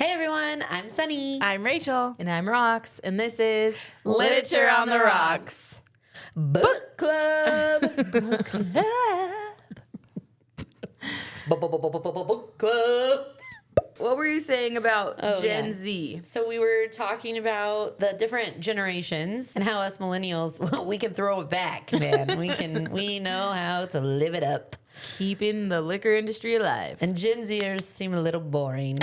Hey everyone, I'm Sunny. I'm Rachel. And I'm Rox, and this is Literature on the Rocks. Book Club. Book Club. Book Club. What were you saying about Gen yeah. Z? So we were talking about the different generations and how us millennials, well, we can throw it back, man. We know how to live it up. Keeping the liquor industry alive. And Gen Zers seem a little boring.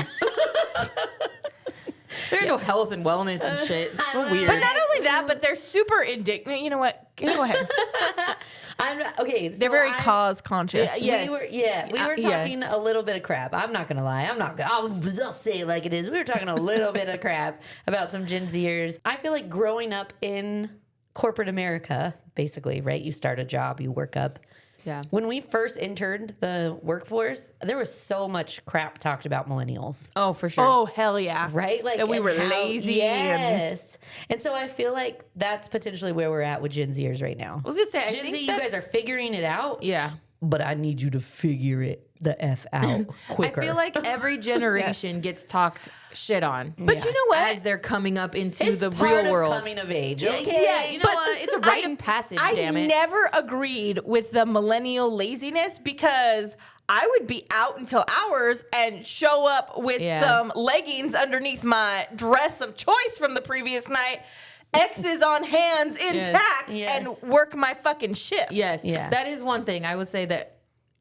There's no health and wellness and shit. It's so weird. But not only that, but they're super indignant. You know what? Go ahead. Okay, so They're very cause conscious. Yes. We were talking a little bit of crap. I'm not gonna lie. I'll say it like it is. We were talking a little bit of crap about some Gen Zers. I feel like growing up in corporate America, basically, right? You start a job, you work up. Yeah. When we first entered the workforce, there was so much crap talked about millennials. Oh, for sure. Oh, hell yeah. Right? Like that we and were how- lazy. Yes. And so I feel like that's potentially where we're at with Gen Zers right now. I was going to say, I Gen think Z, you guys are figuring it out. Yeah. But I need you to figure it the F out quicker. I feel like every generation gets talked shit on. But you know what? As they're coming up into it's the part real of world. coming of age. Yeah, Okay. yeah, you know what? It's a rite of passage, damn it. I never agreed with the millennial laziness because I would be out until hours and show up with some leggings underneath my dress of choice from the previous night, X's on hands intact, and work my fucking shift. Yes. Yeah. That is one thing. I would say that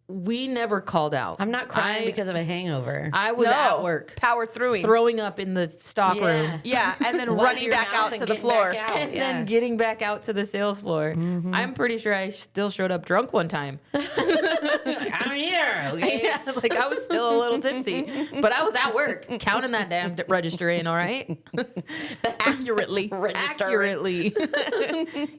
we never called out. I'm not crying because of a hangover. I was at work. Power throughing. Throwing up in the stock room. Yeah, and then Wipe running your back mouth out and to the getting floor. back out. And then getting back out to the sales floor. Mm-hmm. I'm pretty sure I still showed up drunk one time. I'm here. Okay? Yeah, like I was still a little tipsy, but I was at work counting that damn register in, all right? Accurately. Accurately.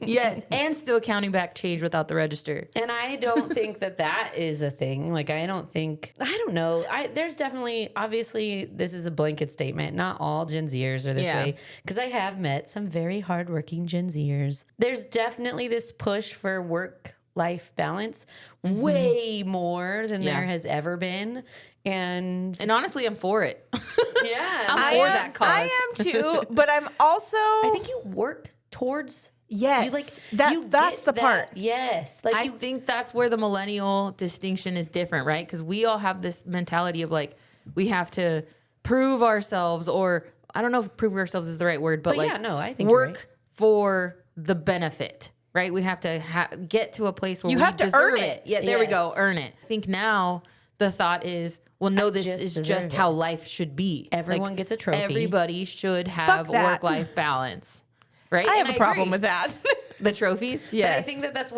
Yes, and still counting back change without the register. And I don't think that is a thing. Like, I don't know. There's definitely, obviously, this is a blanket statement. Not all Gen Zers are this way. Because I have met some very hardworking Gen Zers. There's definitely this push for work-life balance, way more than there has ever been. And honestly, I'm for it. yeah, I'm for that cause. I am too, but I'm also. I think you work towards. Yes, You like that's get the that. part. Yes, like I think that's where the millennial distinction is different, right? Because we all have this mentality of like, we have to prove ourselves, or I don't know if prove ourselves is the right word, but like, I think you're work right. for the benefit, right? We have to get to a place where You we have to deserve earn it. it. Yeah, there we go, Yes. earn it. I think now the thought is, well, no, this just is deserve just it. how life should be. Everyone gets a trophy. Everybody should have that. work-life balance, right? I have And a problem agree. with that. The trophies. But I think that's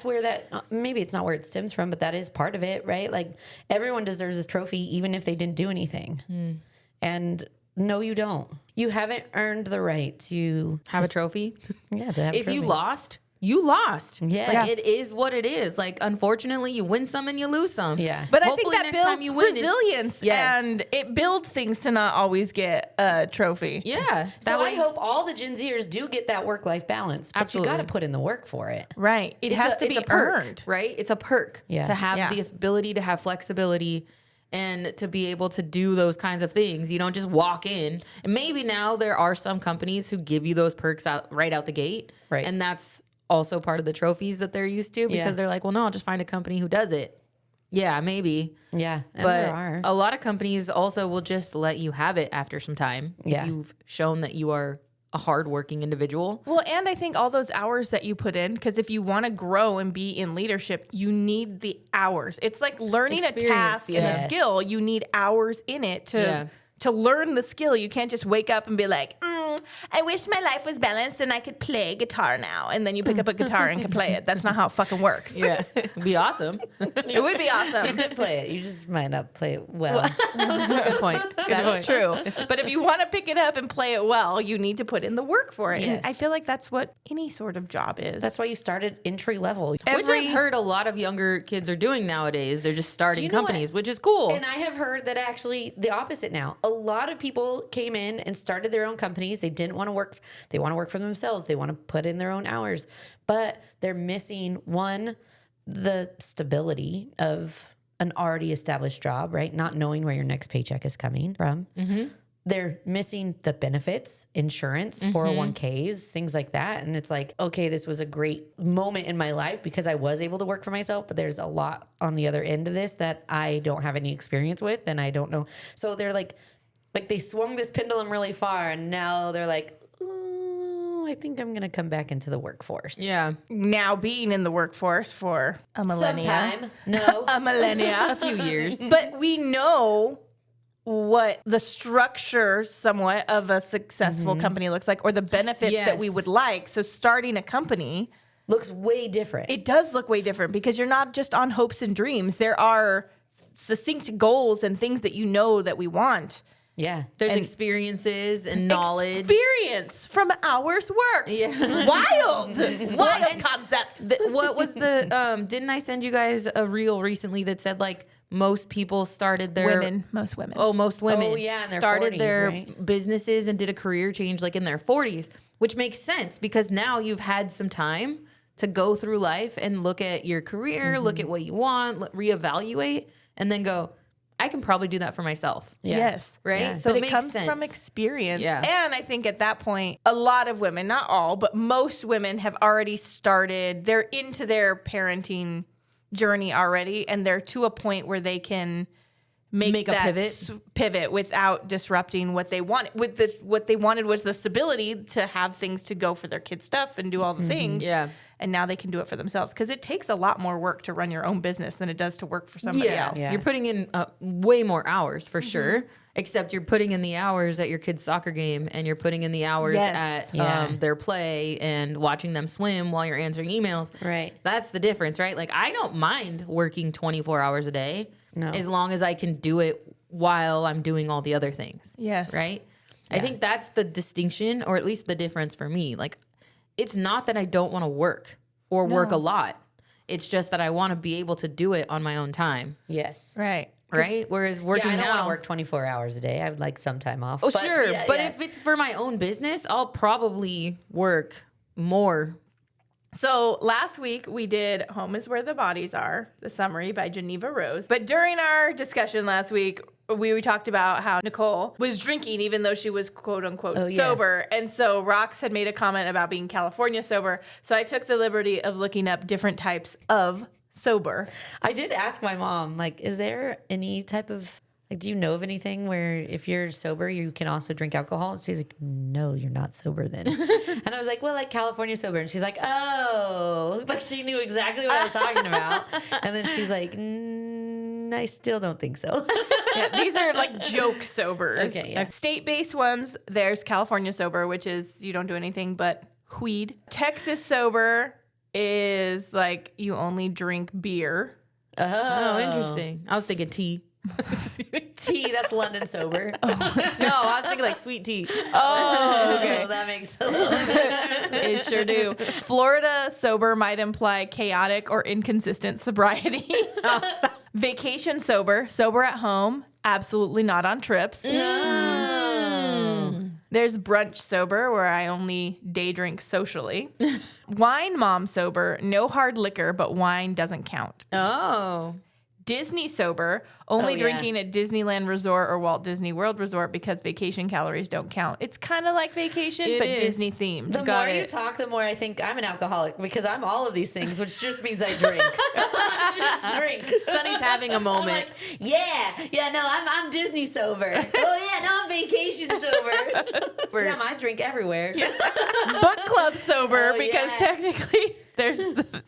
where that maybe it's not where it stems from, but that is part of it, right? Like everyone deserves this trophy, even if they didn't do anything. And no, you don't. You haven't earned the right to Have a trophy. Yeah, to have a If you trophy. lost, you lost. Yes. Like it is what it is. Like unfortunately, you win some and you lose some. Yeah. But Hopefully I think that next time builds you win it- resilience, Yes. and it builds things to not always get a trophy. Yeah. So I hope all the Gen Zers do get that work-life balance, but Absolutely. you got to put in the work for it. Right. It has to it's be a perk, earned. right? It's a perk to have Yeah. the ability to have flexibility and to be able to do those kinds of things. You don't just walk in. And maybe now there are some companies who give you those perks right out the gate. Right. And that's also part of the trophies that they're used to because they're like, well, no, I'll just find a company who does it. Yeah, maybe. Yeah, and But there are. a lot of companies also will just let you have it after some time. Yeah. If you've shown that you are a hardworking individual. Well, and I think all those hours that you put in, because if you want to grow and be in leadership, you need the hours. It's like learning a Experience, task and yes. a skill. You need hours in it to learn the skill. You can't just wake up and be like, I wish my life was balanced and I could play guitar now. And then you pick up a guitar and can play it. That's not how it fucking works. Yeah. It'd be awesome. It would be You awesome. could play it. You just might not play it well. Good point. That's true. But if you want to pick it up and play it well, you need to put in the work for it. Yes. And I feel like that's what any sort of job is. That's why you started entry level. Which I've heard a lot of younger kids are doing nowadays. They're just starting you know companies, what? which is cool. And I have heard that actually the opposite now. A lot of people came in and started their own companies. They didn't want to work. They want to work for themselves. They want to put in their own hours. But they're missing, one, the stability of an already established job, right? Not knowing where your next paycheck is coming from. they're missing the benefits, insurance, 401ks, things like that. And it's like, okay, this was a great moment in my life because I was able to work for myself, but there's a lot on the other end of this that I don't have any experience with and I don't know. So they're like they swung this pendulum really far and now they're like, oh, I think I'm going to come back into the workforce. Yeah. Now being in the workforce for a millennia. Sometime. No. A millennia. A few years. But we know what the structure somewhat of a successful company looks like or the benefits that we would like. So starting a company looks way different. It does look way different because you're not just on hopes and dreams. There are succinct goals and things that you know that we want. Yeah. There's experiences and knowledge. Experience from hours worked. Yeah. Wild concept. What was the, didn't I send you guys a reel recently that said like most people started their... Most women. Oh, most women. Oh, yeah, in their started 40s, their right? businesses and did a career change like in their 40s, which makes sense because now you've had some time to go through life and look at your career, look at what you want, reevaluate, and then go, I can probably do that for myself. Yeah. Yes. Right? Yeah. So But it it makes comes sense. from experience. Yeah. And I think at that point, a lot of women, not all, but most women have already started, they're into their parenting journey already, and they're to a point where they can make a that pivot. pivot without disrupting what they wanted. What they wanted was the stability to have things to go for their kids' stuff and do all the things. Yeah. And now they can do it for themselves because it takes a lot more work to run your own business than it does to work for somebody else. Yeah. You're putting in way more hours for sure, except you're putting in the hours at your kid's soccer game and you're putting in the hours Yes. at their play and watching them swim while you're answering emails. Right. That's the difference, right? Like I don't mind working 24 hours a day as long as I can do it while I'm doing all the other things. Yes. Right? I think that's the distinction or at least the difference for me. Like it's not that I don't want to work or work a lot. It's just that I want to be able to do it on my own time. Yes. Right. Right? Whereas working I don't want now, to work 24 hours a day. I would like some time off. oh but sure, yeah, but yeah. if it's for my own business, I'll probably work more. So last week we did Home is Where the Bodies Are, the summary by Jeneva Rose. But during our discussion last week, we talked about how Nicole was drinking even though she was quote unquote sober. Yes. And so Rox had made a comment about being California sober. So I took the liberty of looking up different types of sober. I did ask my mom, like, is there any type of, like, do you know of anything where if you're sober, you can also drink alcohol? She's like, no, you're not sober then. And I was like, well, like California sober. And she's like, oh, like she knew exactly what I was talking about. And then she's like, I still don't think so. Yeah, these are like joke sobers. Okay, yeah. State-based ones, there's California sober, which is you don't do anything but weed. Texas sober is like you only drink beer. Oh, interesting. I was thinking tea. Tea, that's London sober. No, I was thinking like sweet tea. Oh, okay. That makes a little bit. It sure do. Florida sober might imply chaotic or inconsistent sobriety. Vacation sober, sober at home, absolutely not on trips. There's brunch sober, where I only day drink socially. Wine mom sober, no hard liquor, but wine doesn't count. Oh. Disney sober, only yeah. drinking at Disneyland Resort or Walt Disney World Resort because vacation calories don't count. It's kind of like vacation, It but is. Disney themed. The Got more you it. talk, the more I think I'm an alcoholic because I'm all of these things, which just means I drink. I just drink. Sunny's having a I'm moment. like, yeah, no, I'm Disney sober. Oh yeah, no, I'm vacation sober. Damn, I drink everywhere. Book club sober Oh, because yeah. technically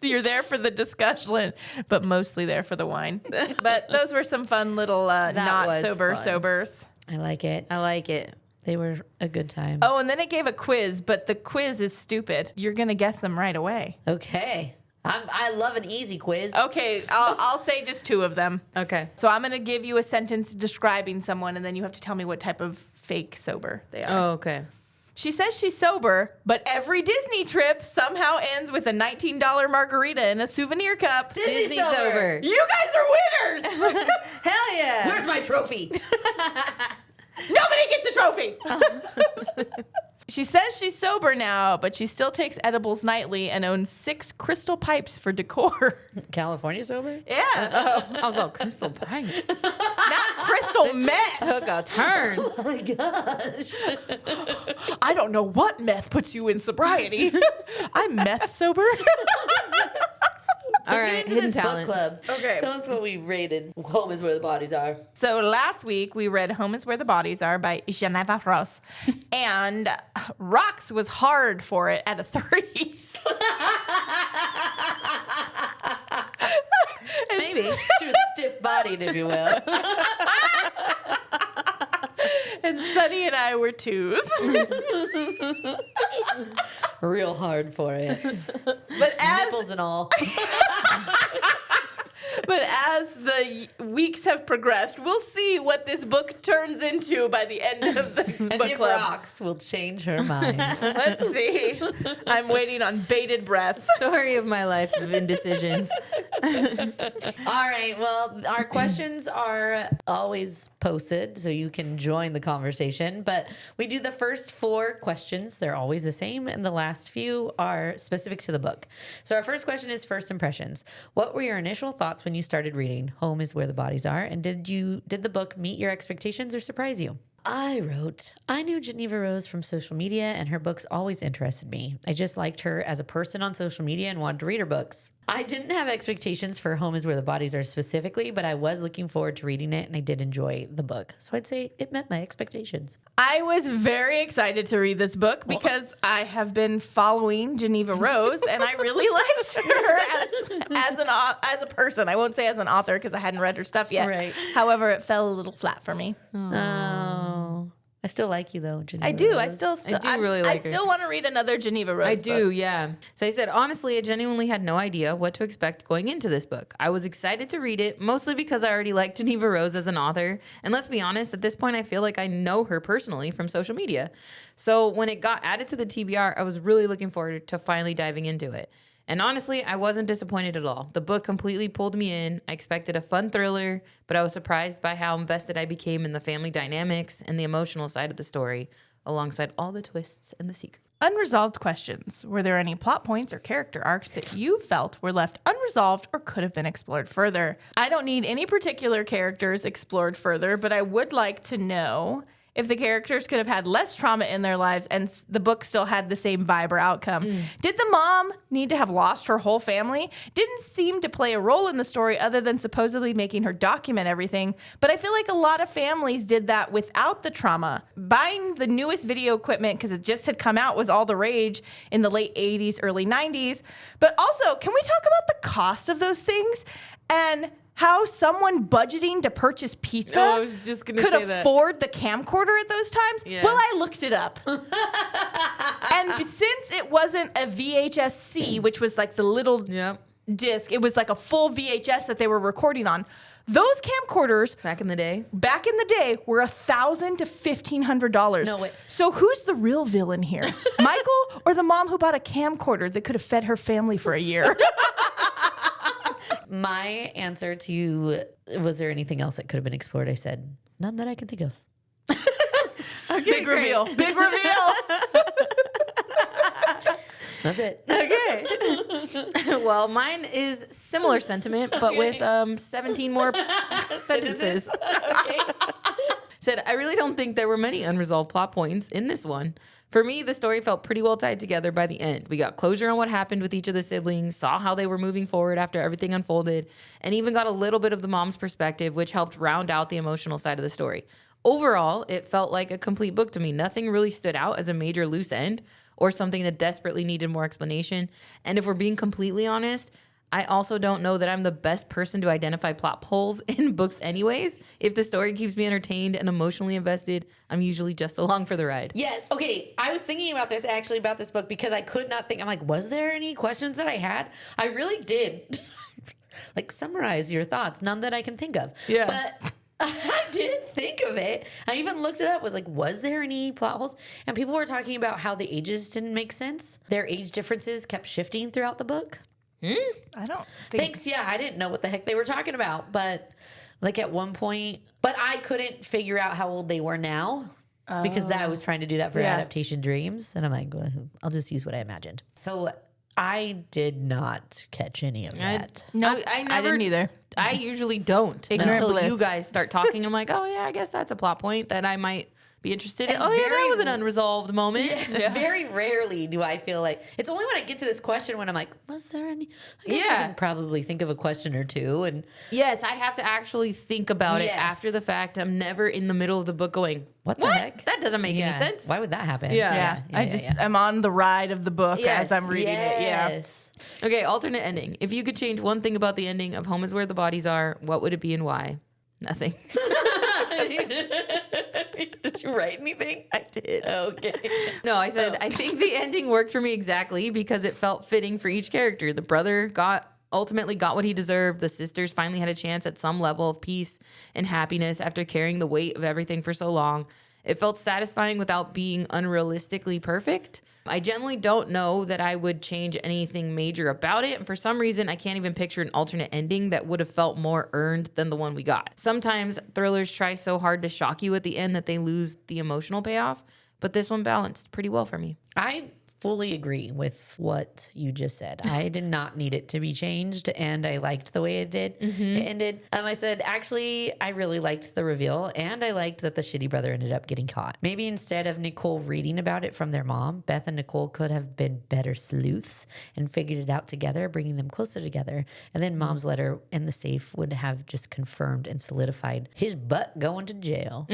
you're there for the discussion, but mostly there for the wine. But those were some fun little not was sober fun. sobers. I like it. I like it. They were a good time. Oh, and then it gave a quiz, but the quiz is stupid. You're gonna guess them right away. Okay. I love an easy quiz. Okay, I'll say just two of them. Okay. So I'm gonna give you a sentence describing someone, and then you have to tell me what type of fake sober they are. Oh, okay. She says she's sober, but every Disney trip somehow ends with a $19 margarita in a souvenir cup. Disney sober. You guys are winners! Hell yeah. Where's my trophy? Nobody gets a trophy! She says she's sober now, but she still takes edibles nightly and owns 6 crystal pipes for decor. California sober? Yeah. I was all crystal pipes. Not crystal meth. Took a turn. Oh my gosh. I don't know what meth puts you in sobriety. I'm meth sober. All Let's right, get into hidden this talent. book club. Okay. Tell us what we rated. Home is where the bodies are. So last week we read Home is Where the Bodies Are by Jeneva Rose. And Rocks was hard for it at a 3. Maybe. She was stiff-bodied, if you will. And Sunny and I were 2s. Real hard for it. But Nipples and all. But as the weeks have progressed, we'll see what this book turns into by the end of the And book if club. Rocks will change her mind. Let's see. I'm waiting on bated breath. Story of my life of indecisions. All right. Well, our questions are always posted, so you can join the conversation. But we do the first 4 questions. They're always the same, and the last few are specific to the book. So our first question is first impressions. What were your initial thoughts when you started reading Home is Where the Bodies Are? And did the book meet your expectations or surprise you? I wrote, I knew Jeneva Rose from social media, and her books always interested me. I just liked her as a person on social media and wanted to read her books. I didn't have expectations for Home is Where the Bodies Are specifically, but I was looking forward to reading it, and I did enjoy the book. So I'd say it met my expectations. I was very excited to read this book because I have been following Jeneva Rose, and I really liked her as a person. I won't say as an author because I hadn't read her stuff yet. Right. However, it fell a little flat for me. Oh, I still like you though, Jeneva I do. Rose. I still really like her. I still want to read another Jeneva Rose. I do, book. yeah. So I said, honestly, I genuinely had no idea what to expect going into this book. I was excited to read it, mostly because I already liked Jeneva Rose as an author. And let's be honest, at this point, I feel like I know her personally from social media. So when it got added to the TBR, I was really looking forward to finally diving into it. And honestly, I wasn't disappointed at all. The book completely pulled me in. I expected a fun thriller, but I was surprised by how invested I became in the family dynamics and the emotional side of the story, alongside all the twists and the secrets. Unresolved questions. Were there any plot points or character arcs that you felt were left unresolved or could have been explored further? I don't need any particular characters explored further, but I would like to know if the characters could have had less trauma in their lives and the book still had the same vibe or outcome. Did the mom need to have lost her whole family? Didn't seem to play a role in the story other than supposedly making her document everything. But I feel like a lot of families did that without the trauma. Buying the newest video equipment because it just had come out was all the rage in the late 80s, early 90s. But also, can we talk about the cost of those things? And how someone budgeting to purchase pizza I was just gonna could say that. afford the camcorder at those times? Yeah. Well, I looked it up. And since it wasn't a VHS-C, which was like the little Yep. disc, it was like a full VHS that they were recording on. Those camcorders Back in the day. back in the day were $1,000 to $1,500. No way. So who's the real villain here? Michael or the mom who bought a camcorder that could have fed her family for a year? My answer to was there anything else that could have been explored? I said, none that I can think of. Okay, Big reveal. Big reveal. That's it. Okay. Well, mine is similar sentiment, but with 17 more sentences. Okay. Said, I really don't think there were many unresolved plot points in this one. For me, the story felt pretty well tied together by the end. We got closure on what happened with each of the siblings, saw how they were moving forward after everything unfolded, and even got a little bit of the mom's perspective, which helped round out the emotional side of the story. Overall, it felt like a complete book to me. Nothing really stood out as a major loose end or something that desperately needed more explanation. And if we're being completely honest, I also don't know that I'm the best person to identify plot holes in books anyways. If the story keeps me entertained and emotionally invested, I'm usually just along for the ride. Yes. Okay. I was thinking about this book because I could not think. I'm like, was there any questions that I had? I really did. Like, summarize your thoughts. None that I can think of. Yeah. But I did think of it. I even looked it up. Was like, was there any plot holes? And people were talking about how the ages didn't make sense. Their age differences kept shifting throughout the book. I don't think. Thanks. Yeah, I didn't know what the heck they were talking about, but like at one point, but I couldn't figure out how old they were now. because that I was trying to do that for adaptation dreams. And I'm like, well, I'll just use what I imagined. So I did not catch any of that. No, I didn't either. I usually don't until you guys start talking. I'm like, oh yeah, I guess that's a plot point that I might be interested in. Oh yeah, that was an unresolved moment. Yeah. Very rarely do I feel like it's only when I get to this question when I'm like, was there any? I guess I can probably think of a question or two. And yes, I have to actually think about it after the fact. I'm never in the middle of the book going, what the heck? That doesn't make any sense. Why would that happen? I'm on the ride of the book as I'm reading it. Yeah. Okay, alternate ending. If you could change one thing about the ending of Home is Where the Bodies Are, what would it be and why? Nothing. Did you write anything? I did. Okay. No, I said, I think the ending worked for me exactly because it felt fitting for each character. The brother ultimately got what he deserved. The sisters finally had a chance at some level of peace and happiness after carrying the weight of everything for so long. It felt satisfying without being unrealistically perfect. I generally don't know that I would change anything major about it. And for some reason, I can't even picture an alternate ending that would have felt more earned than the one we got. Sometimes thrillers try so hard to shock you at the end that they lose the emotional payoff. But this one balanced pretty well for me. I fully agree with what you just said. I did not need it to be changed, and I liked the way it did. It ended. I said, actually, I really liked the reveal, and I liked that the shitty brother ended up getting caught. Maybe instead of Nicole reading about it from their mom, Beth and Nicole could have been better sleuths and figured it out together, bringing them closer together. And then mom's letter in the safe would have just confirmed and solidified his butt going to jail.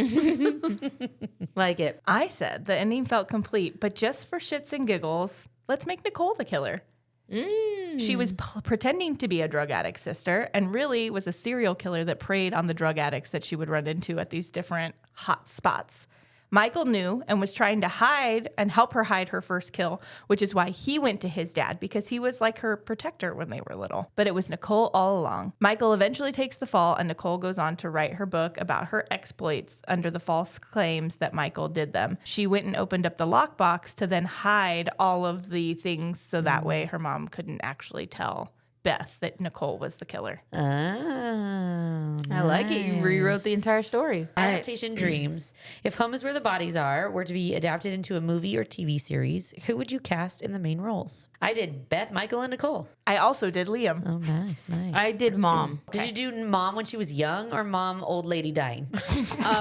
Like it. I said the ending felt complete, but just for shits and giggles, let's make Nicole the killer. She was pretending to be a drug addict sister and really was a serial killer that preyed on the drug addicts that she would run into at these different hot spots. Michael knew and was trying to hide and help her hide her first kill, which is why he went to his dad, because he was like her protector when they were little. But it was Nicole all along. Michael eventually takes the fall, and Nicole goes on to write her book about her exploits under the false claims that Michael did them. She went and opened up the lockbox to then hide all of the things so that way her mom couldn't actually tell Beth that Nicole was the killer. Oh, nice. I like it. You rewrote the entire story. Adaptation dreams. If Home is Where the Bodies Are were to be adapted into a movie or TV series, who would you cast in the main roles? I did Beth, Michael, and Nicole. I also did Liam. Oh, nice. I did Mom. Did you do Mom when she was young or Mom, old lady dying?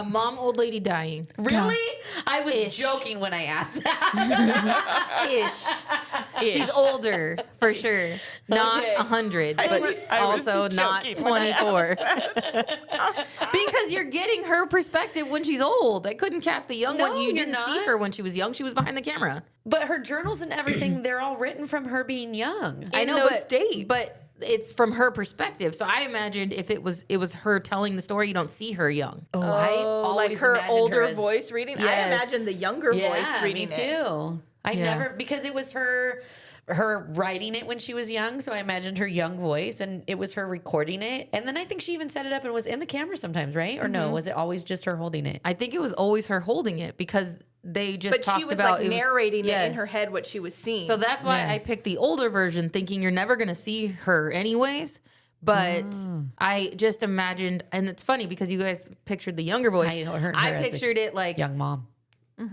Mom, old lady dying. Really? I was joking when I asked that. Ish. She's older, for sure. Not 100, but also not 24. Because you're getting her perspective when she's old. I couldn't cast the young one. You didn't see her when she was young. She was behind the camera. But her journals and everything, they're all written from her being young. I know, but it's from her perspective. So I imagined if it was her telling the story, you don't see her young. Oh, I always like her older her voice reading? Yes. I imagine the younger voice reading me too. Never, because it was her writing it when she was young, so I imagined her young voice, and it was her recording it. And then I think she even set it up and was in the camera sometimes, right? Or no, was it always just her holding it? I think it was always her holding it because they just talked about... But she was like narrating it in her head what she was seeing. So that's why I picked the older version, thinking you're never going to see her anyways. But I just imagined, and it's funny because you guys pictured the younger voice. I pictured it like... young mom.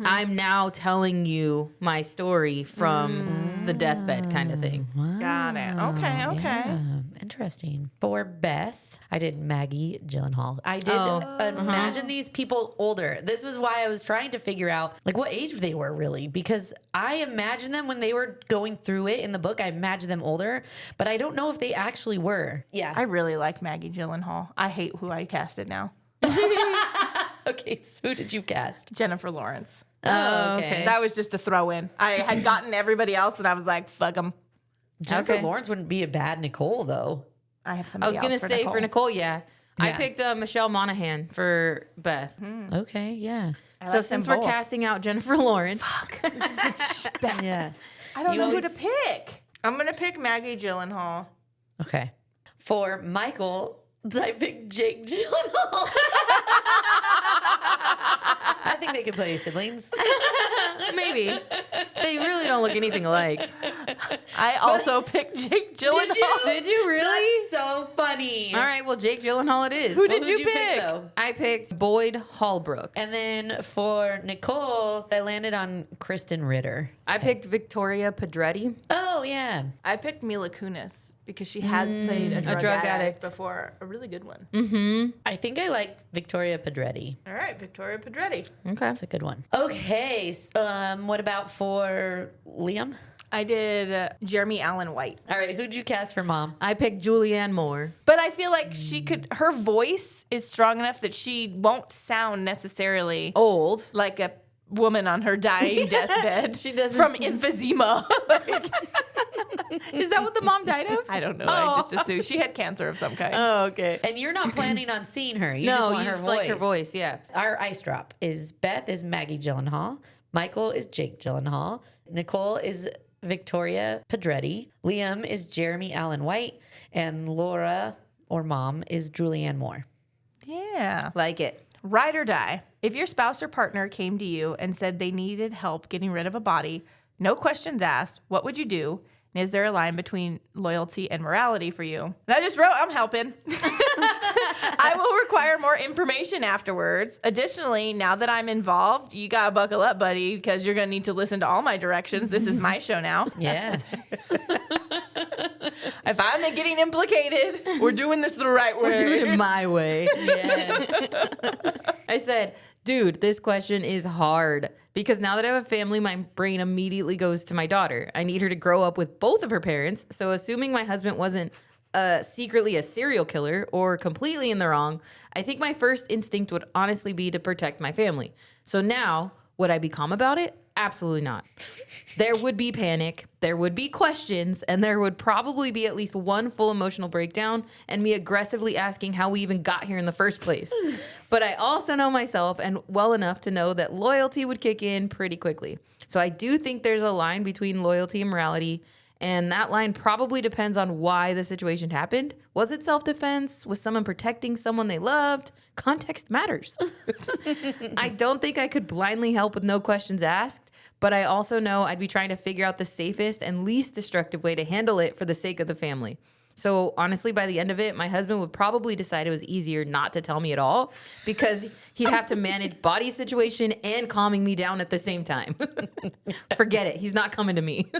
I'm now telling you my story from the deathbed kind of thing. Wow. Got it. Okay. Yeah. Interesting. For Beth, I did Maggie Gyllenhaal. I did imagine these people older. This was why I was trying to figure out like what age they were really, because I imagined them when they were going through it in the book. I imagined them older, but I don't know if they actually were. Yeah. I really like Maggie Gyllenhaal. I hate who I casted now. Okay, so who did you cast? Jennifer Lawrence. Oh, okay. That was just a throw in. I had gotten everybody else, and I was like, fuck them. Jennifer Lawrence wouldn't be a bad Nicole, though. I have somebody else. I was going to say Nicole. for Nicole, I picked Michelle Monaghan for Beth. Okay, yeah. So since we're casting out Jennifer Lawrence. Yeah. I don't know who to pick. I'm going to pick Maggie Gyllenhaal. Okay. For Michael, I picked Jake Gyllenhaal. I think they could play siblings. Maybe. They really don't look anything alike. I also picked Jake Gyllenhaal. Did you really? That's so funny. All right, well, Jake Gyllenhaal it is. Who did Who'd you pick? though? I picked Boyd Holbrook. And then for Nicole, I landed on Kristen Ritter. I picked Victoria Pedretti. Oh, yeah. I picked Mila Kunis because she has played a drug addict before. A really good one. I think I like Victoria Pedretti. All right, Victoria Pedretti. Okay. That's a good one. Okay. What about for Liam? I did Jeremy Allen White. All right. Who'd you cast for mom? I picked Julianne Moore. But I feel like her voice is strong enough that she won't sound necessarily Old. like a woman on her dying deathbed. She doesn't from seem- emphysema. Is that what the mom died of? I don't know. Oh. I just assumed she had cancer of some kind. Oh, okay. And you're not planning on seeing her. You No, just want you her just voice. like her voice, yeah. Our ice drop is Beth is Maggie Gyllenhaal. Michael is Jake Gyllenhaal. Nicole is Victoria Pedretti. Liam is Jeremy Allen White. And Laura, or mom, is Julianne Moore. Yeah. Like it. Ride or die. If your spouse or partner came to you and said they needed help getting rid of a body, no questions asked, what would you do? And is there a line between loyalty and morality for you? And I just wrote, I'm helping. I will require more information afterwards. Additionally, now that I'm involved, you got to buckle up, buddy, because you're going to need to listen to all my directions. This is my show now. Yeah. If I'm getting implicated, we're doing this the right way. We're doing it my way. Yes. I said, dude, this question is hard because now that I have a family, my brain immediately goes to my daughter. I need her to grow up with both of her parents. So assuming my husband wasn't secretly a serial killer or completely in the wrong, I think my first instinct would honestly be to protect my family. So now, would I be calm about it? Absolutely not. There would be panic, there would be questions, and there would probably be at least one full emotional breakdown and me aggressively asking how we even got here in the first place. But I also know myself and well enough to know that loyalty would kick in pretty quickly. So I do think there's a line between loyalty and morality, and that line probably depends on why the situation happened. Was it self-defense? Was someone protecting someone they loved? Context matters. I don't think I could blindly help with no questions asked, but I also know I'd be trying to figure out the safest and least destructive way to handle it for the sake of the family. So honestly, by the end of it, my husband would probably decide it was easier not to tell me at all because he'd have to manage body situation and calming me down at the same time. Forget it. He's not coming to me.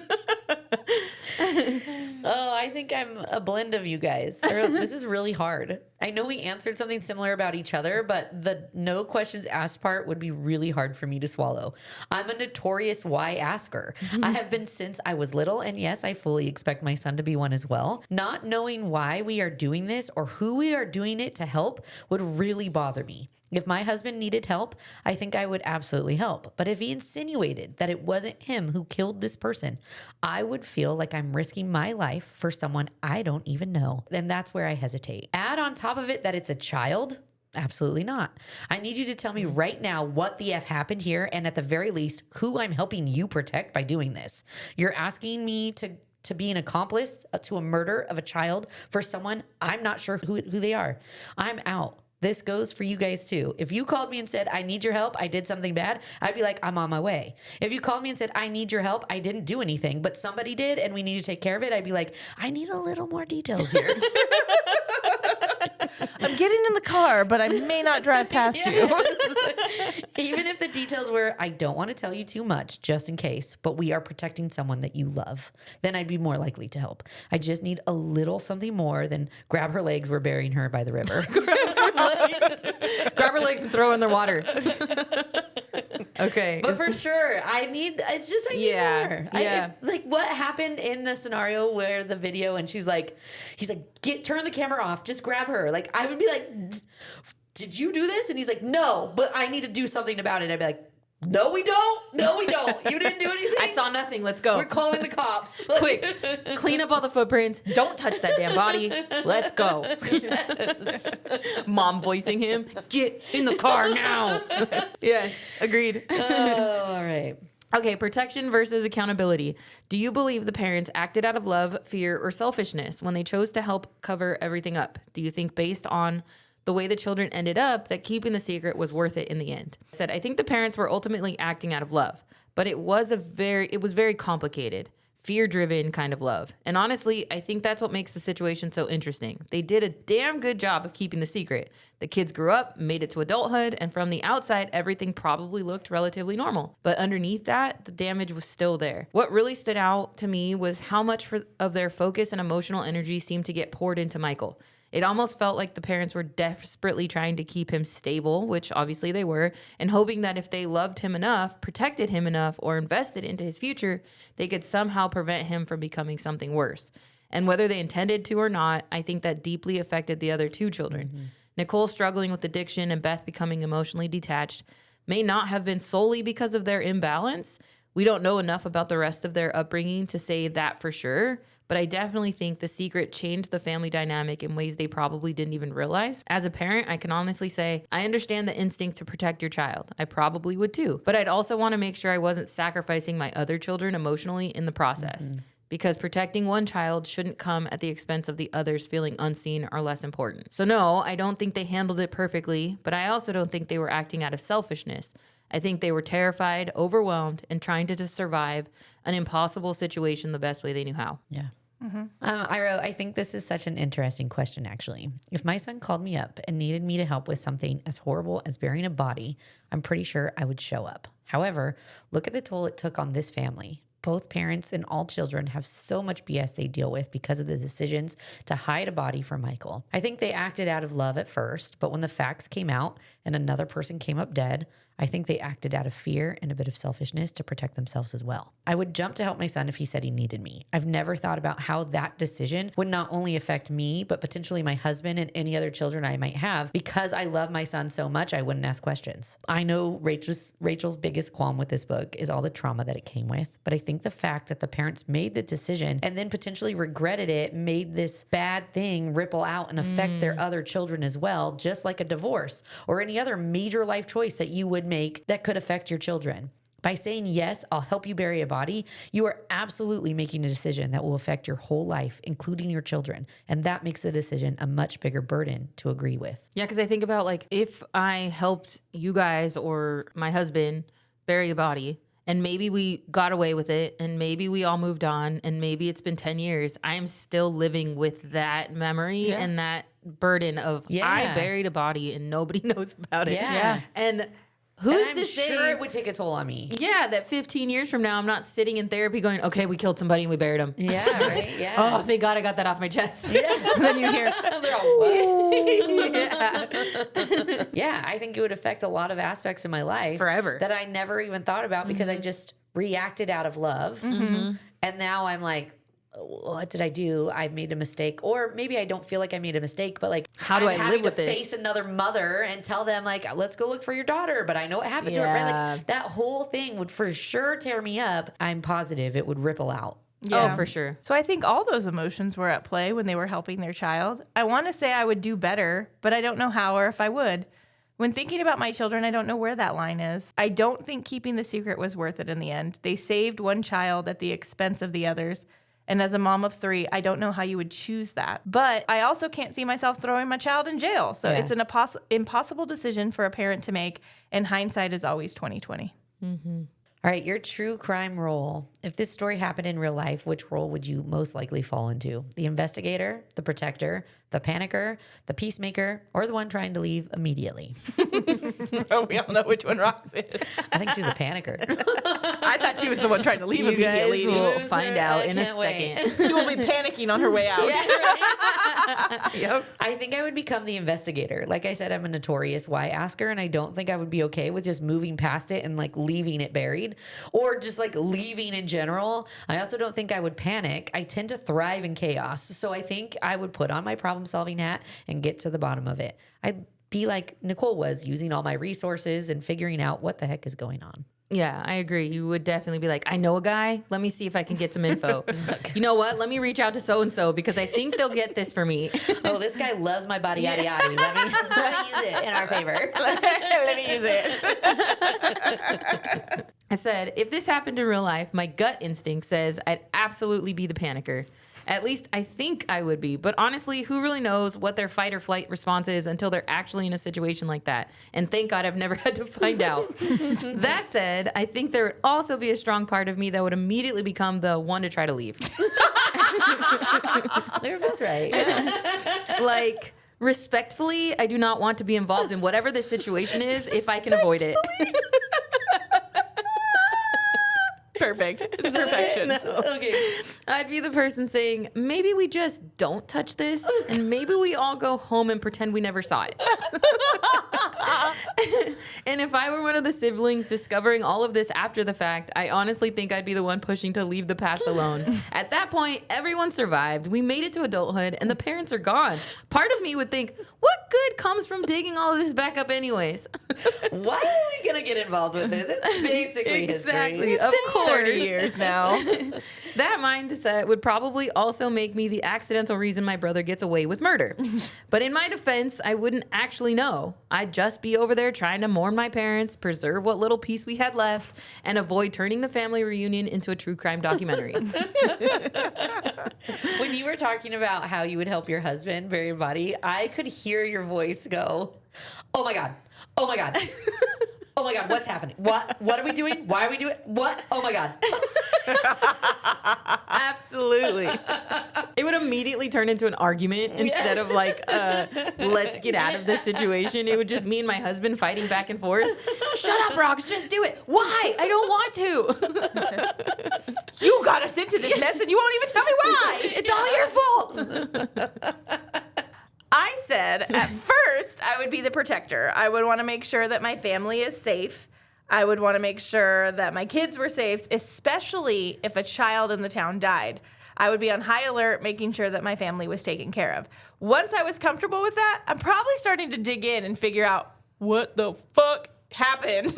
Oh, I think I'm a blend of you guys. This is really hard. I know we answered something similar about each other, but the no questions asked part would be really hard for me to swallow. I'm a notorious why asker. I have been since I was little, and yes, I fully expect my son to be one as well. Not knowing why we are doing this or who we are doing it to help would really bother me. If my husband needed help, I think I would absolutely help. But if he insinuated that it wasn't him who killed this person, I would feel like I'm risking my life for someone I don't even know. And that's where I hesitate. Add on top of it that it's a child. Absolutely not. I need you to tell me right now what the F happened here, and at the very least, who I'm helping you protect by doing this. You're asking me to be an accomplice to a murder of a child for someone I'm not sure who they are. I'm out. This goes for you guys too. If you called me and said, I need your help, I did something bad, I'd be like, I'm on my way. If you called me and said, I need your help, I didn't do anything, but somebody did and we need to take care of it, I'd be like, I need a little more details here. I'm getting in the car, but I may not drive past you. Even if the details were, I don't want to tell you too much, just in case, but we are protecting someone that you love, then I'd be more likely to help. I just need a little something more than grab her legs, we're burying her by the river. Grab her legs and throw her in the water. Okay. But for sure, I need more. Yeah. Like what happened in the scenario where the video and he's like, turn the camera off, just grab her. Like I would be like, did you do this? And he's like, no, but I need to do something about it. I'd be like, no, we don't. No, we don't. You didn't do anything. I saw nothing. Let's go. We're calling the cops. Quick, clean up all the footprints. Don't touch that damn body. Let's go. Yes. Mom voicing him. Get in the car now. Yes, agreed. Oh, all right. Okay, protection versus accountability. Do you believe the parents acted out of love, fear, or selfishness when they chose to help cover everything up? Do you think based on the way the children ended up that keeping the secret was worth it in the end. I said, I think the parents were ultimately acting out of love, but it was very complicated, fear-driven kind of love. And honestly, I think that's what makes the situation so interesting. They did a damn good job of keeping the secret. The kids grew up, made it to adulthood, and from the outside, everything probably looked relatively normal. But underneath that, the damage was still there. What really stood out to me was how much of their focus and emotional energy seemed to get poured into Michael. It almost felt like the parents were desperately trying to keep him stable, which obviously they were, and hoping that if they loved him enough, protected him enough, or invested into his future, they could somehow prevent him from becoming something worse. And whether they intended to or not, I think that deeply affected the other two children. Mm-hmm. Nicole struggling with addiction and Beth becoming emotionally detached may not have been solely because of their imbalance. We don't know enough about the rest of their upbringing to say that for sure. But I definitely think the secret changed the family dynamic in ways they probably didn't even realize. As a parent, I can honestly say, I understand the instinct to protect your child. I probably would too. But I'd also want to make sure I wasn't sacrificing my other children emotionally in the process. Mm-hmm. Because protecting one child shouldn't come at the expense of the others feeling unseen or less important. So no, I don't think they handled it perfectly, but I also don't think they were acting out of selfishness. I think they were terrified, overwhelmed, and trying to just survive an impossible situation the best way they knew how. Yeah. Mm-hmm. I wrote, I think this is such an interesting question, actually. If my son called me up and needed me to help with something as horrible as burying a body, I'm pretty sure I would show up. However, look at the toll it took on this family. Both parents and all children have so much BS they deal with because of the decisions to hide a body from Michael. I think they acted out of love at first, but when the facts came out and another person came up dead, I think they acted out of fear and a bit of selfishness to protect themselves as well. I would jump to help my son if he said he needed me. I've never thought about how that decision would not only affect me, but potentially my husband and any other children I might have. Because I love my son so much, I wouldn't ask questions. I know Rachel's biggest qualm with this book is all the trauma that it came with, but I think the fact that the parents made the decision and then potentially regretted it made this bad thing ripple out and affect their other children as well, just like a divorce or any other major life choice that you would make that could affect your children. By saying, yes, I'll help you bury a body, you are absolutely making a decision that will affect your whole life, including your children. And that makes the decision a much bigger burden to agree with. Yeah, because I think about like if I helped you guys or my husband bury a body, and maybe we got away with it, and maybe we all moved on, and maybe it's been 10 years, I'm still living with that memory and that burden of I buried a body and nobody knows about it. Yeah. And who's to say? Sure it would take a toll on me. Yeah, that 15 years from now, I'm not sitting in therapy going, okay, we killed somebody and we buried him. Yeah, right? Yeah. Oh, thank God I got that off my chest. Yeah. And then you hear, yeah, I think it would affect a lot of aspects of my life forever that I never even thought about because I just reacted out of love. Mm-hmm. And now I'm like, what did I do? I've made a mistake. Or maybe I don't feel like I made a mistake, but like, how do I live with this? Face another mother and tell them like, let's go look for your daughter. But I know what happened to her. Right? Like, that whole thing would for sure tear me up. I'm positive it would ripple out. Yeah. Oh, for sure. So I think all those emotions were at play when they were helping their child. I want to say I would do better, but I don't know how or if I would. When thinking about my children, I don't know where that line is. I don't think keeping the secret was worth it in the end. They saved one child at the expense of the others. And as a mom of 3, I don't know how you would choose that. But I also can't see myself throwing my child in jail. So it's an impossible decision for a parent to make. And hindsight is always 20/20. Mm-hmm. All right, your true crime role. If this story happened in real life, which role would you most likely fall into? The investigator, the protector, the panicker, the peacemaker, or the one trying to leave immediately? We all know which one Rox is. I think she's the panicker. I thought she was the one trying to leave immediately. You guys will find out in a second. She will be panicking on her way out. Yep. I think I would become the investigator. Like I said, I'm a notorious why asker, and I don't think I would be okay with just moving past it and like leaving it buried or just like leaving in general. I also don't think I would panic. I tend to thrive in chaos. So I think I would put on my problem solving hat and get to the bottom of it. I'd be like Nicole was, using all my resources and figuring out what the heck is going on. Yeah, I agree. You would definitely be like, I know a guy. Let me see if I can get some info. You know what? Let me reach out to so-and-so because I think they'll get this for me. Oh, this guy loves my body, yada, yada. Let me use it in our favor. Let me use it. I said, if this happened in real life, my gut instinct says I'd absolutely be the panicker. At least I think I would be. But honestly, who really knows what their fight or flight response is until they're actually in a situation like that? And thank God I've never had to find out. That said, I think there would also be a strong part of me that would immediately become the one to try to leave. They're both right. Like, respectfully, I do not want to be involved in whatever this situation is if I can avoid it. Perfect. It's perfection. No. Okay. I'd be the person saying, maybe we just don't touch this, and maybe we all go home and pretend we never saw it. And if I were one of the siblings discovering all of this after the fact, I honestly think I'd be the one pushing to leave the past alone. At that point, everyone survived. We made it to adulthood, and the parents are gone. Part of me would think, what good comes from digging all of this back up anyways? Why are we going to get involved with this? It's basically Exactly. history. Of course. 30 years now. That mindset would probably also make me the accidental reason my brother gets away with murder. But in my defense, I wouldn't actually know. I'd just be over there trying to mourn my parents, preserve what little peace we had left, and avoid turning the family reunion into a true crime documentary. When you were talking about how you would help your husband bury a body, I could hear your voice go, oh my God, oh my God. Oh my God, what's happening? What are we doing? Why are we doing what? Oh my God. Absolutely. It would immediately turn into an argument instead of like, let's get out of this situation. It would just me and my husband fighting back and forth. Shut up, Rox, just do it. Why? I don't want to. You got us into this mess and you won't even tell me why. It's all your fault. I said at first I would be the protector. I would want to make sure that my family is safe. I would want to make sure that my kids were safe, especially if a child in the town died. I would be on high alert, making sure that my family was taken care of. Once I was comfortable with that, I'm probably starting to dig in and figure out what the fuck happened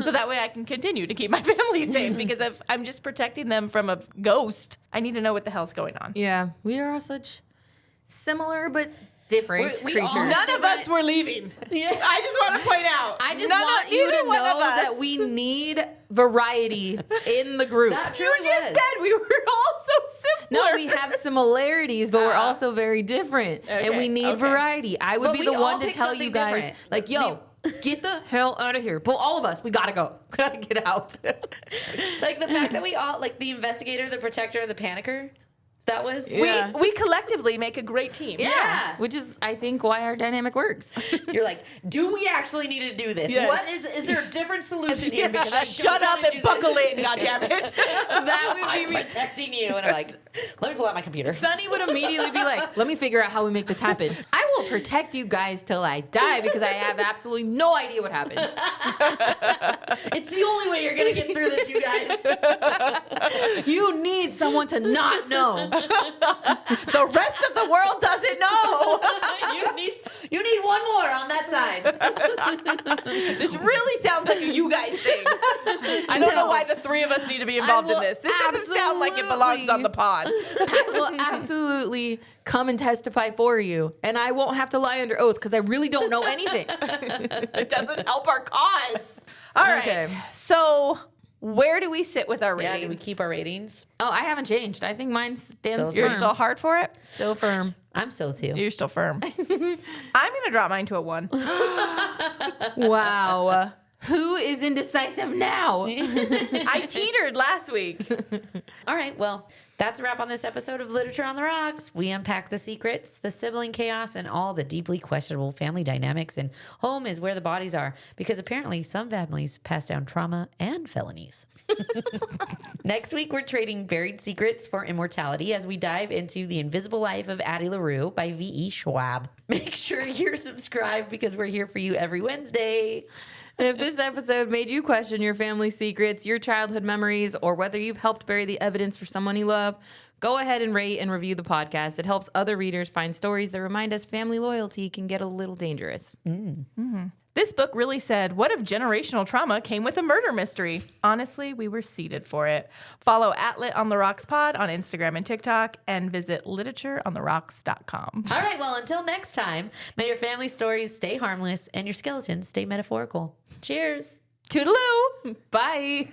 so that way I can continue to keep my family safe, because if I'm just protecting them from a ghost, I need to know what the hell's going on. Yeah, we are all such similar but different We all- creatures. None of us were leaving. Yeah. I just want to point out. I just none want of, you neither to one of know us. that we need variety in the group. That You truly just was. said we were all so similar. No, we have similarities, but we're also very different. And we need okay. variety. I would But be we the all one to pick tell you something guys, different. like, yo, get the hell out of here. Pull all of us. We gotta go. Gotta get out. Like the fact that we all, like the investigator, the protector, the panicker, that was. Yeah. We collectively make a great team. Yeah. Which is, I think, why our dynamic works. You're like, do we actually need to do this? Yes. What is there a different solution here? Because I don't Shut up wanna and do buckle this. in, goddammit. That would I'm be me. protecting you. And I'm like, let me pull out my computer. Sunny would immediately be like, let me figure out how we make this happen. I will protect you guys till I die because I have absolutely no idea what happened. It's the only way you're going to get through this, you guys. You need someone to not know. The rest of the world doesn't know. you need one more on that side. This really sounds like a you guys thing. I don't know why the three of us need to be involved in will this. This doesn't sound like it belongs on the pod. I will absolutely come and testify for you, and I won't have to lie under oath because I really don't know anything. It doesn't help our cause. All right. Okay. So where do we sit with our Yeah, ratings? do we keep our ratings? Oh, I haven't changed. I think mine stands Still- firm. You're still hard for it? Still firm. I'm still too. You're still firm. I'm going to drop mine to a 1. Wow. Who is indecisive now? I teetered last week. All right, well, that's a wrap on this episode of Literature on the Rocks. We unpack the secrets, the sibling chaos, and all the deeply questionable family dynamics. And home is where the bodies are, because apparently some families pass down trauma and felonies. Next week, we're trading buried secrets for immortality as we dive into The Invisible Life of Addie LaRue by V.E. Schwab. Make sure you're subscribed because we're here for you every Wednesday. And if this episode made you question your family secrets, your childhood memories, or whether you've helped bury the evidence for someone you love, go ahead and rate and review the podcast. It helps other readers find stories that remind us family loyalty can get a little dangerous. This book really said, what if generational trauma came with a murder mystery? Honestly, we were seated for it. Follow @Lit on the Rocks Pod on Instagram and TikTok, and visit literatureontherocks.com. All right, well, until next time, may your family stories stay harmless and your skeletons stay metaphorical. Cheers. Toodaloo! Bye.